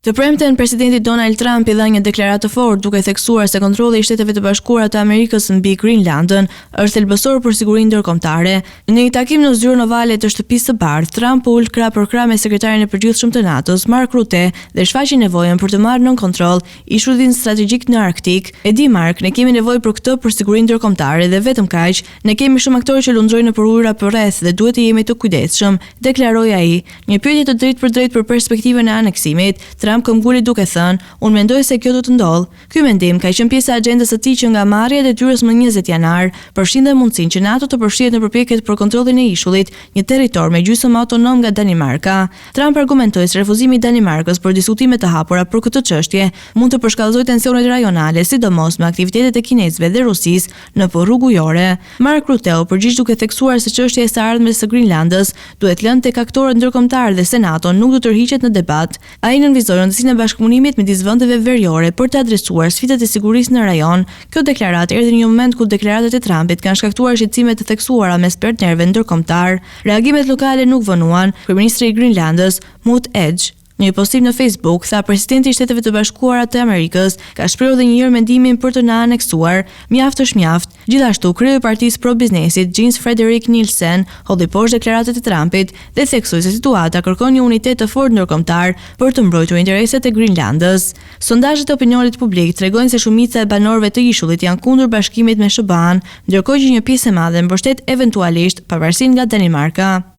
Të premten, presidenti Donald Trump i dha një deklaratë të fortë duke theksuar se kontrolli i Shteteve të Bashkuara të Amerikës mbi Greenlandën është thelbësor për sigurinë ndërkombëtare. Në një takim në zyrën ovale të Shtëpisë së Bardhë, Trump ul krah për krah me sekretarin e përgjithshëm të NATO-s, Mark Rutte, dhe shfaqi nevojën për të marrë nën kontroll ishujin strategjik në Arktik. E di Mark, ne kemi nevojë për këtë për sigurinë ndërkombëtare dhe vetëm kaq, ne kemi shumë aktorë që lundrojnë nëpër ujëra përreth dhe duhet të jemi të kujdesshëm, deklaroi ai. Një pyetje të drejtë për perspektivën e aneksimit, këmbguli duke thënë, unë mendoj se kjo do të ndodhë. Ky mendim ka qenë pjesë e agjendës së tij që nga marrja e detyrës më 20 janar përfshin dhe mundësinë që NATO të përfshihet në përpjekjet për kontrollin e ishullit, një territor me gjysmë autonom nga Danimarka. Trump argumentoi se refuzimi i Danimarkës për diskutime të hapura për këtë çështje mund të përshkallëzojë tensionet rajonale, sidomos me aktivitetet e kinezëve dhe Rusisë në rrugë ujore. Mark Rutte u përgjigj duke theksuar se çështja e së ardhmes së Greenlandës duhet lënë tek aktorët ndërkombëtar dhe Senato nuk do të tërhiqet në debat. Ai nënvizoi rëndësinë e bashkëpunimit midis vendeve veriore për të adresuar sfidat e sigurisë në rajon. Kjo deklaratë erdhi në një moment ku deklaratat e Trumpit kanë shkaktuar shqetësime të theksuara mes partnerëve ndërkombëtar. Reagimet lokale nuk vonuan. Kryeministri i Greenlandës, Mut Edge, në një postim në Facebook, tha presidenti i Shteteve të Bashkuara të Amerikës ka shprehur edhe një herë mendimin për të na aneksuar, mjaft është mjaft. Gjithashtu, kryeu i Partisë pro-biznesit, Jens Frederik Nielsen, hodhi poshtë deklaratat e Trumpit dhe theksoi se situata kërkon një unitet të fortë ndërkombëtar për të mbrojtur interesat e Greenlandës. Sondazhet e opinionit publik tregojnë se shumica e banorëve të ishullit janë kundër bashkimit me SBA-n, ndërkohë që një pjesë e madhe mbështet eventualisht pavarësinë nga Danimarka.